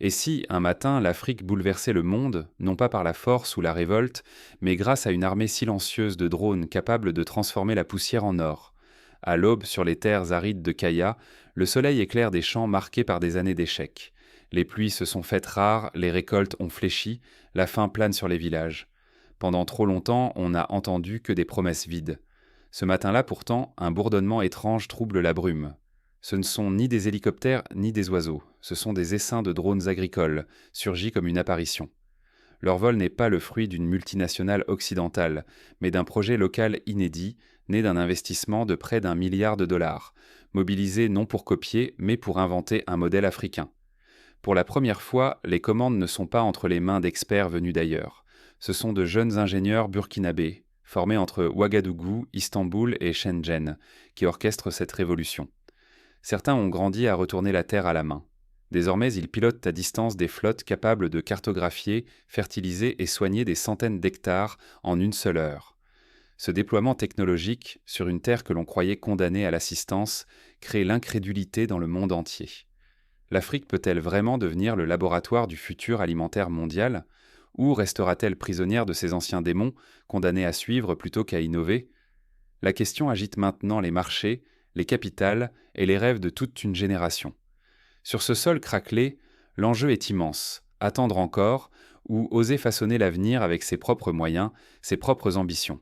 Et si, un matin, l'Afrique bouleversait le monde, non pas par la force ou la révolte, mais grâce à une armée silencieuse de drones capables de transformer la poussière en or? À l'aube, sur les terres arides de Kaya, le soleil éclaire des champs marqués par des années d'échecs. Les pluies se sont faites rares, les récoltes ont fléchi, la faim plane sur les villages. Pendant trop longtemps, on n'a entendu que des promesses vides. Ce matin-là, pourtant, un bourdonnement étrange trouble la brume. Ce ne sont ni des hélicoptères ni des oiseaux, ce sont des essaims de drones agricoles, surgis comme une apparition. Leur vol n'est pas le fruit d'une multinationale occidentale, mais d'un projet local inédit, né d'un investissement de près d'1 milliard de dollars, mobilisé non pour copier, mais pour inventer un modèle africain. Pour la première fois, les commandes ne sont pas entre les mains d'experts venus d'ailleurs. Ce sont de jeunes ingénieurs burkinabés, formés entre Ouagadougou, Istanbul et Shenzhen, qui orchestrent cette révolution. Certains ont grandi à retourner la terre à la main. Désormais, ils pilotent à distance des flottes capables de cartographier, fertiliser et soigner des centaines d'hectares en une seule heure. Ce déploiement technologique, sur une terre que l'on croyait condamnée à l'assistance, crée l'incrédulité dans le monde entier. L'Afrique peut-elle vraiment devenir le laboratoire du futur alimentaire mondial? Ou restera-t-elle prisonnière de ses anciens démons, condamnée à suivre plutôt qu'à innover? La question agite maintenant les marchés, les capitales et les rêves de toute une génération. Sur ce sol craquelé, l'enjeu est immense. Attendre encore, ou oser façonner l'avenir avec ses propres moyens, ses propres ambitions.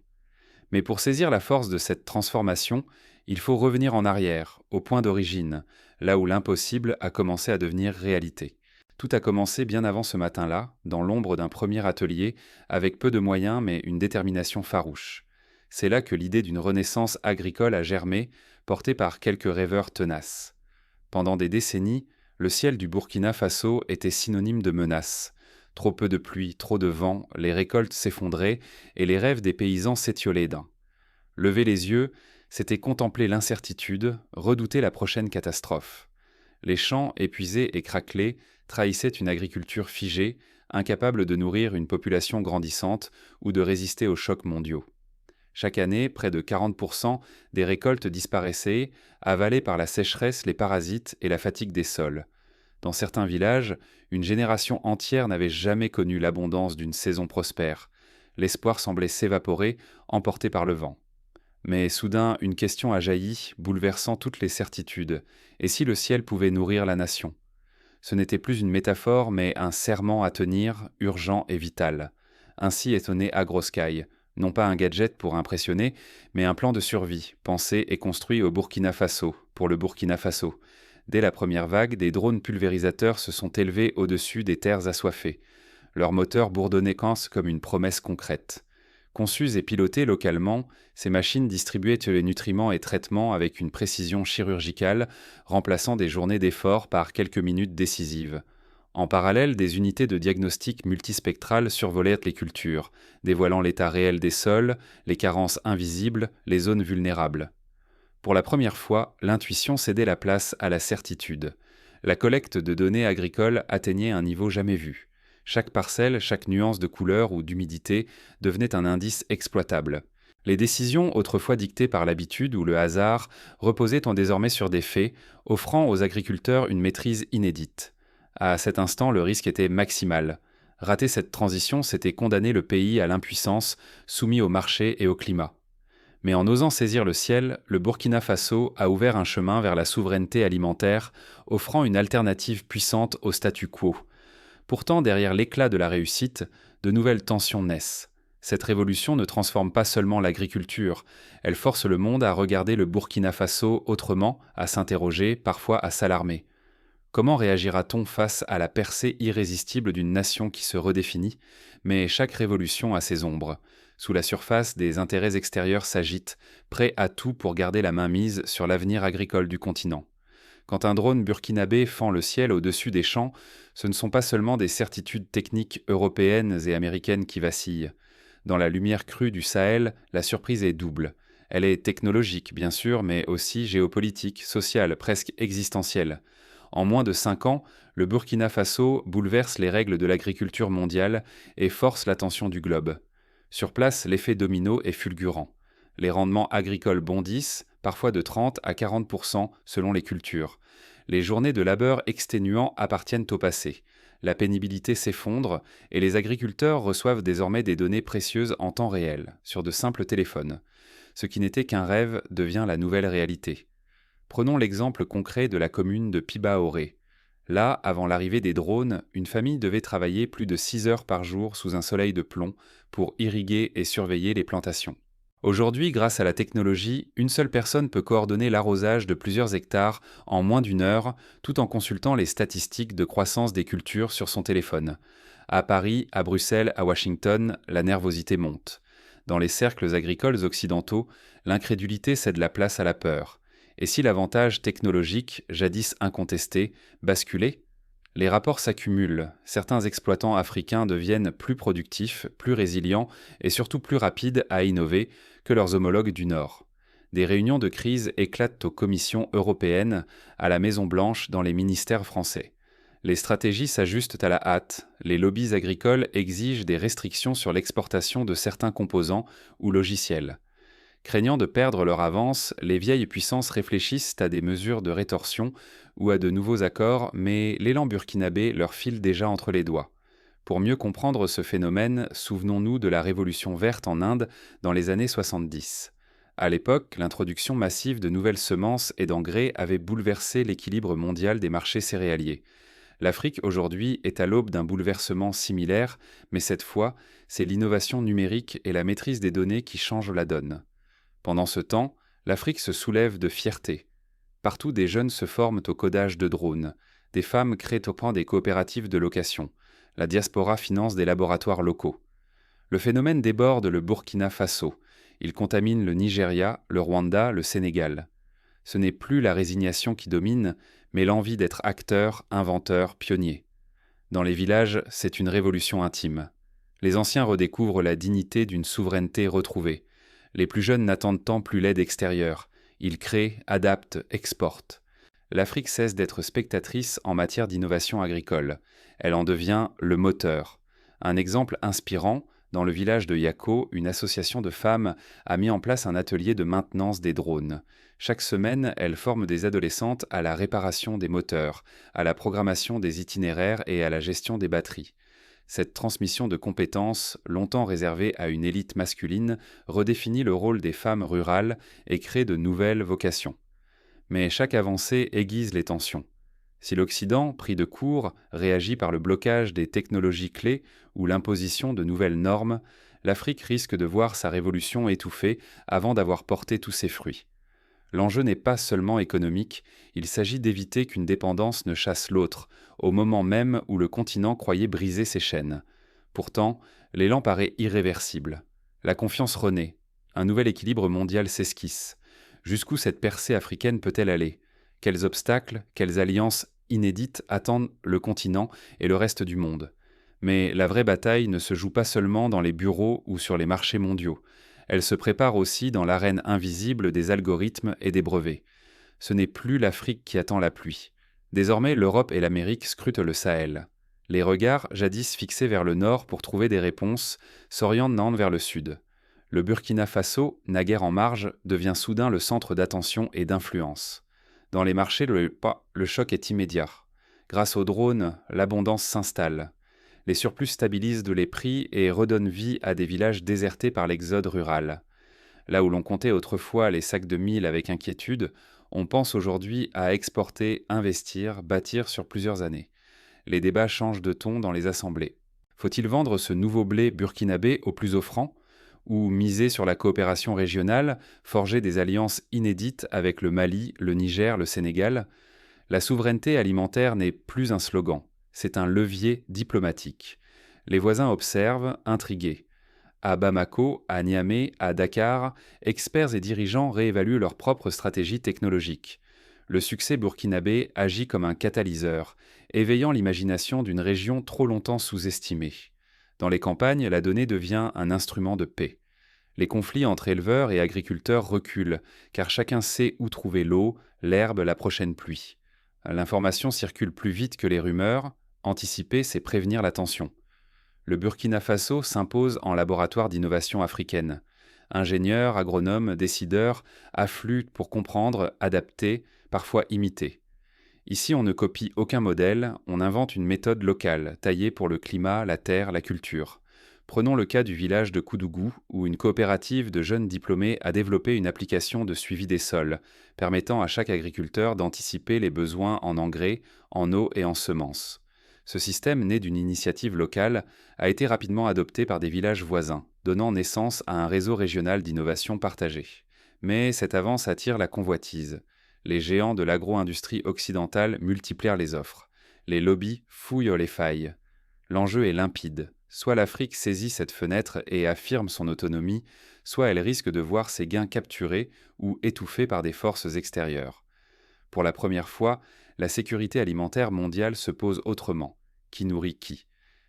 Mais pour saisir la force de cette transformation, il faut revenir en arrière, au point d'origine, là où l'impossible a commencé à devenir réalité. Tout a commencé bien avant ce matin-là, dans l'ombre d'un premier atelier, avec peu de moyens mais une détermination farouche. C'est là que l'idée d'une renaissance agricole a germé, portée par quelques rêveurs tenaces. Pendant des décennies, le ciel du Burkina Faso était synonyme de menace. Trop peu de pluie, trop de vent, les récoltes s'effondraient et les rêves des paysans s'étiolaient d'un. Lever les yeux, c'était contempler l'incertitude, redouter la prochaine catastrophe. Les champs, épuisés et craquelés, trahissaient une agriculture figée, incapable de nourrir une population grandissante ou de résister aux chocs mondiaux. Chaque année, près de 40% des récoltes disparaissaient, avalées par la sécheresse, les parasites et la fatigue des sols. Dans certains villages, une génération entière n'avait jamais connu l'abondance d'une saison prospère. L'espoir semblait s'évaporer, emporté par le vent. Mais soudain, une question a jailli, bouleversant toutes les certitudes. Et si le ciel pouvait nourrir la nation? Ce n'était plus une métaphore, mais un serment à tenir, urgent et vital. Ainsi est né AgroSky, non pas un gadget pour impressionner, mais un plan de survie, pensé et construit au Burkina Faso, pour le Burkina Faso. Dès la première vague, des drones pulvérisateurs se sont élevés au-dessus des terres assoiffées. Leurs moteurs bourdonnaient comme une promesse concrète. Conçues et pilotées localement, ces machines distribuaient les nutriments et traitements avec une précision chirurgicale, remplaçant des journées d'effort par quelques minutes décisives. En parallèle, des unités de diagnostic multispectral survolaient les cultures, dévoilant l'état réel des sols, les carences invisibles, les zones vulnérables. Pour la première fois, l'intuition cédait la place à la certitude. La collecte de données agricoles atteignait un niveau jamais vu. Chaque parcelle, chaque nuance de couleur ou d'humidité devenait un indice exploitable. Les décisions, autrefois dictées par l'habitude ou le hasard, reposaient désormais sur des faits, offrant aux agriculteurs une maîtrise inédite. À cet instant, le risque était maximal. Rater cette transition, c'était condamner le pays à l'impuissance, soumis au marché et au climat. Mais en osant saisir le ciel, le Burkina Faso a ouvert un chemin vers la souveraineté alimentaire, offrant une alternative puissante au statu quo. Pourtant, derrière l'éclat de la réussite, de nouvelles tensions naissent. Cette révolution ne transforme pas seulement l'agriculture, elle force le monde à regarder le Burkina Faso autrement, à s'interroger, parfois à s'alarmer. Comment réagira-t-on face à la percée irrésistible d'une nation qui se redéfinit? Mais chaque révolution a ses ombres. Sous la surface, des intérêts extérieurs s'agitent, prêts à tout pour garder la main mise sur l'avenir agricole du continent. Quand un drone burkinabé fend le ciel au-dessus des champs, ce ne sont pas seulement des certitudes techniques européennes et américaines qui vacillent. Dans la lumière crue du Sahel, la surprise est double. Elle est technologique, bien sûr, mais aussi géopolitique, sociale, presque existentielle. En moins de 5 ans, le Burkina Faso bouleverse les règles de l'agriculture mondiale et force l'attention du globe. Sur place, l'effet domino est fulgurant. Les rendements agricoles bondissent, parfois de 30 à 40% selon les cultures. Les journées de labeur exténuant appartiennent au passé. La pénibilité s'effondre et les agriculteurs reçoivent désormais des données précieuses en temps réel, sur de simples téléphones. Ce qui n'était qu'un rêve devient la nouvelle réalité. Prenons l'exemple concret de la commune de Pibaoré. Là, avant l'arrivée des drones, une famille devait travailler plus de 6 heures par jour sous un soleil de plomb pour irriguer et surveiller les plantations. Aujourd'hui, grâce à la technologie, une seule personne peut coordonner l'arrosage de plusieurs hectares en moins d'une heure, tout en consultant les statistiques de croissance des cultures sur son téléphone. À Paris, à Bruxelles, à Washington, la nervosité monte. Dans les cercles agricoles occidentaux, l'incrédulité cède la place à la peur. Et si l'avantage technologique, jadis incontesté, basculait? Les rapports s'accumulent, certains exploitants africains deviennent plus productifs, plus résilients et surtout plus rapides à innover que leurs homologues du Nord. Des réunions de crise éclatent aux commissions européennes, à la Maison-Blanche, dans les ministères français. Les stratégies s'ajustent à la hâte, les lobbies agricoles exigent des restrictions sur l'exportation de certains composants ou logiciels. Craignant de perdre leur avance, les vieilles puissances réfléchissent à des mesures de rétorsion ou à de nouveaux accords, mais l'élan burkinabé leur file déjà entre les doigts. Pour mieux comprendre ce phénomène, souvenons-nous de la révolution verte en Inde dans les années 70. À l'époque, l'introduction massive de nouvelles semences et d'engrais avait bouleversé l'équilibre mondial des marchés céréaliers. L'Afrique aujourd'hui est à l'aube d'un bouleversement similaire, mais cette fois, c'est l'innovation numérique et la maîtrise des données qui changent la donne. Pendant ce temps, l'Afrique se soulève de fierté. Partout, des jeunes se forment au codage de drones. Des femmes créent au point des coopératives de location. La diaspora finance des laboratoires locaux. Le phénomène déborde le Burkina Faso. Il contamine le Nigeria, le Rwanda, le Sénégal. Ce n'est plus la résignation qui domine, mais l'envie d'être acteur, inventeur, pionnier. Dans les villages, c'est une révolution intime. Les anciens redécouvrent la dignité d'une souveraineté retrouvée. Les plus jeunes n'attendent tant plus l'aide extérieure. Ils créent, adaptent, exportent. L'Afrique cesse d'être spectatrice en matière d'innovation agricole. Elle en devient le moteur. Un exemple inspirant, dans le village de Yako, une association de femmes a mis en place un atelier de maintenance des drones. Chaque semaine, elles forment des adolescentes à la réparation des moteurs, à la programmation des itinéraires et à la gestion des batteries. Cette transmission de compétences, longtemps réservée à une élite masculine, redéfinit le rôle des femmes rurales et crée de nouvelles vocations. Mais chaque avancée aiguise les tensions. Si l'Occident, pris de court, réagit par le blocage des technologies clés ou l'imposition de nouvelles normes, l'Afrique risque de voir sa révolution étouffée avant d'avoir porté tous ses fruits. L'enjeu n'est pas seulement économique, il s'agit d'éviter qu'une dépendance ne chasse l'autre, au moment même où le continent croyait briser ses chaînes. Pourtant, l'élan paraît irréversible. La confiance renaît. Un nouvel équilibre mondial s'esquisse. Jusqu'où cette percée africaine peut-elle aller? Quels obstacles, quelles alliances inédites attendent le continent et le reste du monde? Mais la vraie bataille ne se joue pas seulement dans les bureaux ou sur les marchés mondiaux. Elle se prépare aussi dans l'arène invisible des algorithmes et des brevets. Ce n'est plus l'Afrique qui attend la pluie. Désormais, l'Europe et l'Amérique scrutent le Sahel. Les regards, jadis fixés vers le nord pour trouver des réponses, s'orientent vers le sud. Le Burkina Faso, naguère en marge, devient soudain le centre d'attention et d'influence. Dans les marchés, le choc est immédiat. Grâce aux drones, l'abondance s'installe. Les surplus stabilisent les prix et redonnent vie à des villages désertés par l'exode rural. Là où l'on comptait autrefois les sacs de mil avec inquiétude, on pense aujourd'hui à exporter, investir, bâtir sur plusieurs années. Les débats changent de ton dans les assemblées. Faut-il vendre ce nouveau blé burkinabé au plus offrant, ou miser sur la coopération régionale, forger des alliances inédites avec le Mali, le Niger, le Sénégal? La souveraineté alimentaire n'est plus un slogan. C'est un levier diplomatique. Les voisins observent, intrigués. À Bamako, à Niamey, à Dakar, experts et dirigeants réévaluent leur propre stratégie technologique. Le succès burkinabé agit comme un catalyseur, éveillant l'imagination d'une région trop longtemps sous-estimée. Dans les campagnes, la donnée devient un instrument de paix. Les conflits entre éleveurs et agriculteurs reculent, car chacun sait où trouver l'eau, l'herbe, la prochaine pluie. L'information circule plus vite que les rumeurs. Anticiper, c'est prévenir la tension. Le Burkina Faso s'impose en laboratoire d'innovation africaine. Ingénieurs, agronomes, décideurs affluent pour comprendre, adapter, parfois imiter. Ici, on ne copie aucun modèle, on invente une méthode locale, taillée pour le climat, la terre, la culture. Prenons le cas du village de Koudougou, où une coopérative de jeunes diplômés a développé une application de suivi des sols, permettant à chaque agriculteur d'anticiper les besoins en engrais, en eau et en semences. Ce système, né d'une initiative locale, a été rapidement adopté par des villages voisins, donnant naissance à un réseau régional d'innovation partagée. Mais cette avance attire la convoitise. Les géants de l'agro-industrie occidentale multiplièrent les offres. Les lobbies fouillent les failles. L'enjeu est limpide. Soit l'Afrique saisit cette fenêtre et affirme son autonomie, soit elle risque de voir ses gains capturés ou étouffés par des forces extérieures. Pour la première fois, la sécurité alimentaire mondiale se pose autrement. Qui nourrit qui?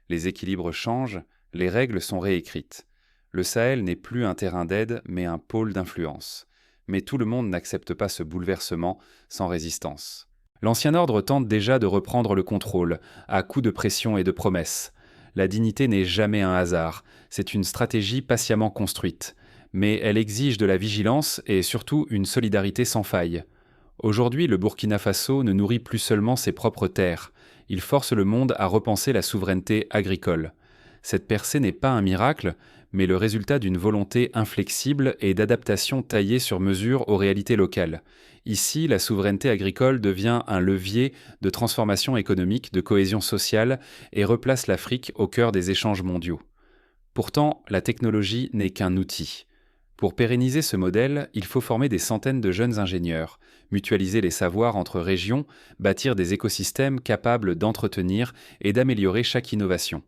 Les équilibres changent, les règles sont réécrites. Le Sahel n'est plus un terrain d'aide, mais un pôle d'influence. Mais tout le monde n'accepte pas ce bouleversement sans résistance. L'ancien ordre tente déjà de reprendre le contrôle, à coups de pression et de promesses. La dignité n'est jamais un hasard, c'est une stratégie patiemment construite. Mais elle exige de la vigilance et surtout une solidarité sans faille. Aujourd'hui, le Burkina Faso ne nourrit plus seulement ses propres terres, il force le monde à repenser la souveraineté agricole. Cette percée n'est pas un miracle, mais le résultat d'une volonté inflexible et d'adaptation taillée sur mesure aux réalités locales. Ici, la souveraineté agricole devient un levier de transformation économique, de cohésion sociale et replace l'Afrique au cœur des échanges mondiaux. Pourtant, la technologie n'est qu'un outil. Pour pérenniser ce modèle, il faut former des centaines de jeunes ingénieurs, mutualiser les savoirs entre régions, bâtir des écosystèmes capables d'entretenir et d'améliorer chaque innovation.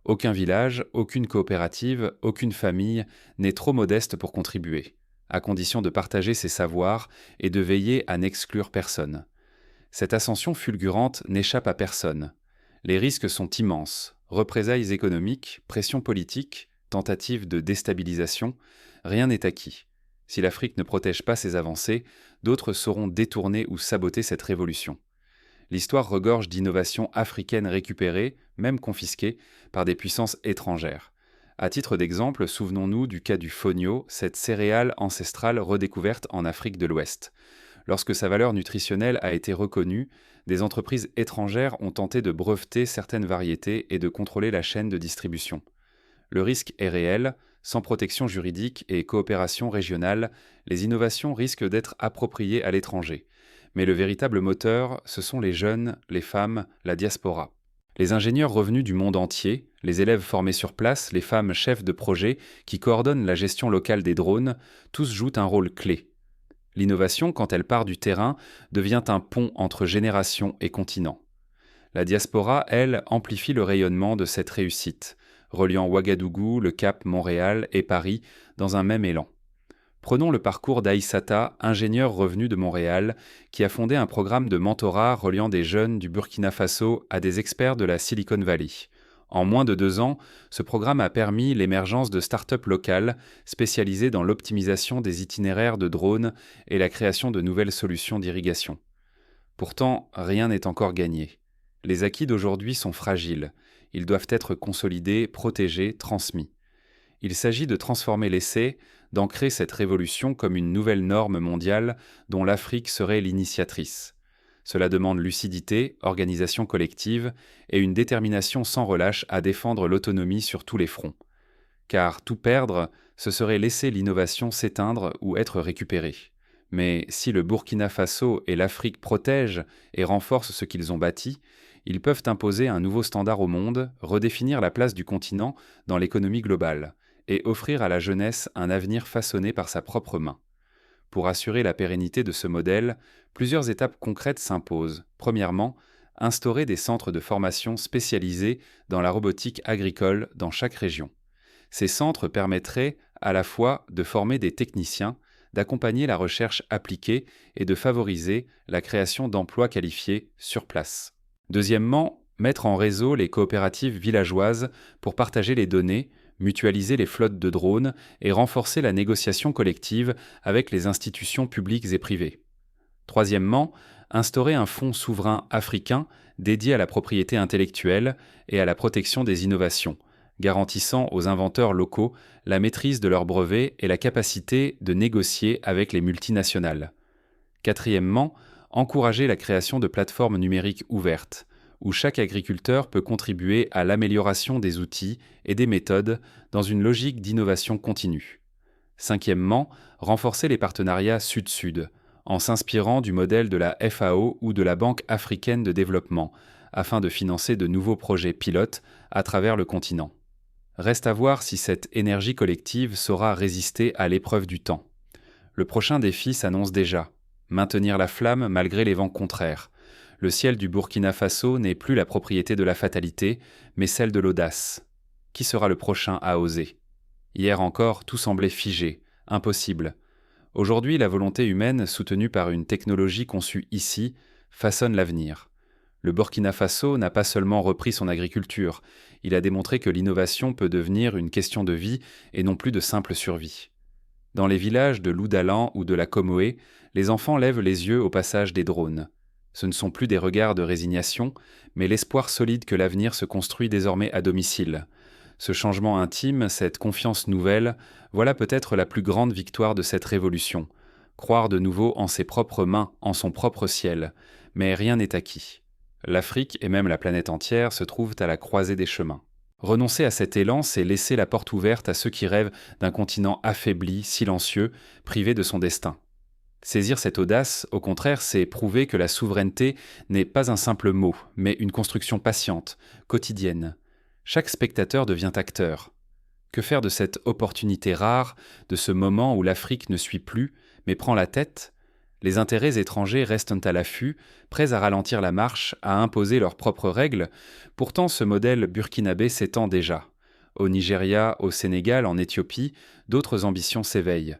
Aucun village, aucune coopérative, aucune famille n'est trop modeste pour contribuer, à condition de partager ses savoirs et de veiller à n'exclure personne. Cette ascension fulgurante n'échappe à personne. Les risques sont immenses. Représailles économiques, pression politique, tentatives de déstabilisation, rien n'est acquis. Si l'Afrique ne protège pas ses avancées, d'autres sauront détourner ou saboter cette révolution. L'histoire regorge d'innovations africaines récupérées, même confisquées, par des puissances étrangères. À titre d'exemple, souvenons-nous du cas du fonio, cette céréale ancestrale redécouverte en Afrique de l'Ouest. Lorsque sa valeur nutritionnelle a été reconnue, des entreprises étrangères ont tenté de breveter certaines variétés et de contrôler la chaîne de distribution. Le risque est réel, sans protection juridique et coopération régionale, les innovations risquent d'être appropriées à l'étranger. Mais le véritable moteur, ce sont les jeunes, les femmes, la diaspora. Les ingénieurs revenus du monde entier, les élèves formés sur place, les femmes chefs de projet qui coordonnent la gestion locale des drones, tous jouent un rôle clé. L'innovation, quand elle part du terrain, devient un pont entre générations et continents. La diaspora, elle, amplifie le rayonnement de cette réussite, reliant Ouagadougou, le Cap, Montréal et Paris dans un même élan. Prenons le parcours d'Aïssata, ingénieur revenu de Montréal, qui a fondé un programme de mentorat reliant des jeunes du Burkina Faso à des experts de la Silicon Valley. En moins de 2 ans, ce programme a permis l'émergence de start-up locales spécialisées dans l'optimisation des itinéraires de drones et la création de nouvelles solutions d'irrigation. Pourtant, rien n'est encore gagné. Les acquis d'aujourd'hui sont fragiles. Ils doivent être consolidés, protégés, transmis. Il s'agit de transformer l'essai, d'ancrer cette révolution comme une nouvelle norme mondiale dont l'Afrique serait l'initiatrice. Cela demande lucidité, organisation collective et une détermination sans relâche à défendre l'autonomie sur tous les fronts. Car tout perdre, ce serait laisser l'innovation s'éteindre ou être récupérée. Mais si le Burkina Faso et l'Afrique protègent et renforcent ce qu'ils ont bâti, ils peuvent imposer un nouveau standard au monde, redéfinir la place du continent dans l'économie globale et offrir à la jeunesse un avenir façonné par sa propre main. Pour assurer la pérennité de ce modèle, plusieurs étapes concrètes s'imposent. Premièrement, instaurer des centres de formation spécialisés dans la robotique agricole dans chaque région. Ces centres permettraient à la fois de former des techniciens, d'accompagner la recherche appliquée et de favoriser la création d'emplois qualifiés sur place. Deuxièmement, mettre en réseau les coopératives villageoises pour partager les données, mutualiser les flottes de drones et renforcer la négociation collective avec les institutions publiques et privées. Troisièmement, instaurer un fonds souverain africain dédié à la propriété intellectuelle et à la protection des innovations, garantissant aux inventeurs locaux la maîtrise de leurs brevets et la capacité de négocier avec les multinationales. Quatrièmement, encourager la création de plateformes numériques ouvertes, où chaque agriculteur peut contribuer à l'amélioration des outils et des méthodes dans une logique d'innovation continue. Cinquièmement, renforcer les partenariats Sud-Sud, en s'inspirant du modèle de la FAO ou de la Banque africaine de développement, afin de financer de nouveaux projets pilotes à travers le continent. Reste à voir si cette énergie collective saura résister à l'épreuve du temps. Le prochain défi s'annonce déjà: maintenir la flamme malgré les vents contraires. Le ciel du Burkina Faso n'est plus la propriété de la fatalité, mais celle de l'audace. Qui sera le prochain à oser? Hier encore, tout semblait figé, impossible. Aujourd'hui, la volonté humaine, soutenue par une technologie conçue ici, façonne l'avenir. Le Burkina Faso n'a pas seulement repris son agriculture, il a démontré que l'innovation peut devenir une question de vie et non plus de simple survie. Dans les villages de l'Oudalan ou de la Comoé, les enfants lèvent les yeux au passage des drones. Ce ne sont plus des regards de résignation, mais l'espoir solide que l'avenir se construit désormais à domicile. Ce changement intime, cette confiance nouvelle, voilà peut-être la plus grande victoire de cette révolution. Croire de nouveau en ses propres mains, en son propre ciel. Mais rien n'est acquis. L'Afrique et même la planète entière se trouvent à la croisée des chemins. Renoncer à cet élan, c'est laisser la porte ouverte à ceux qui rêvent d'un continent affaibli, silencieux, privé de son destin. Saisir cette audace, au contraire, c'est prouver que la souveraineté n'est pas un simple mot, mais une construction patiente, quotidienne. Chaque spectateur devient acteur. Que faire de cette opportunité rare, de ce moment où l'Afrique ne suit plus, mais prend la tête? Les intérêts étrangers restent à l'affût, prêts à ralentir la marche, à imposer leurs propres règles. Pourtant, ce modèle burkinabé s'étend déjà. Au Nigeria, au Sénégal, en Éthiopie, d'autres ambitions s'éveillent.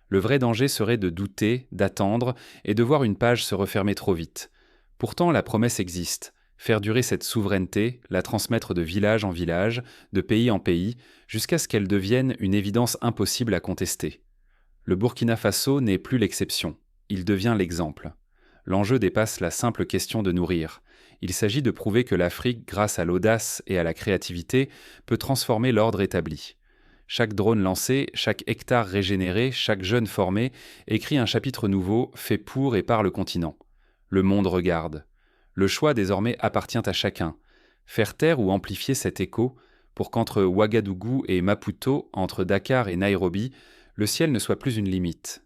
Le vrai danger serait de douter, d'attendre et de voir une page se refermer trop vite. Pourtant, la promesse existe. Faire durer cette souveraineté, la transmettre de village en village, de pays en pays, jusqu'à ce qu'elle devienne une évidence impossible à contester. Le Burkina Faso n'est plus l'exception. Il devient l'exemple. L'enjeu dépasse la simple question de nourrir. Il s'agit de prouver que l'Afrique, grâce à l'audace et à la créativité, peut transformer l'ordre établi. Chaque drone lancé, chaque hectare régénéré, chaque jeune formé écrit un chapitre nouveau, fait pour et par le continent. Le monde regarde. Le choix désormais appartient à chacun. Faire taire ou amplifier cet écho pour qu'entre Ouagadougou et Maputo, entre Dakar et Nairobi, le ciel ne soit plus une limite.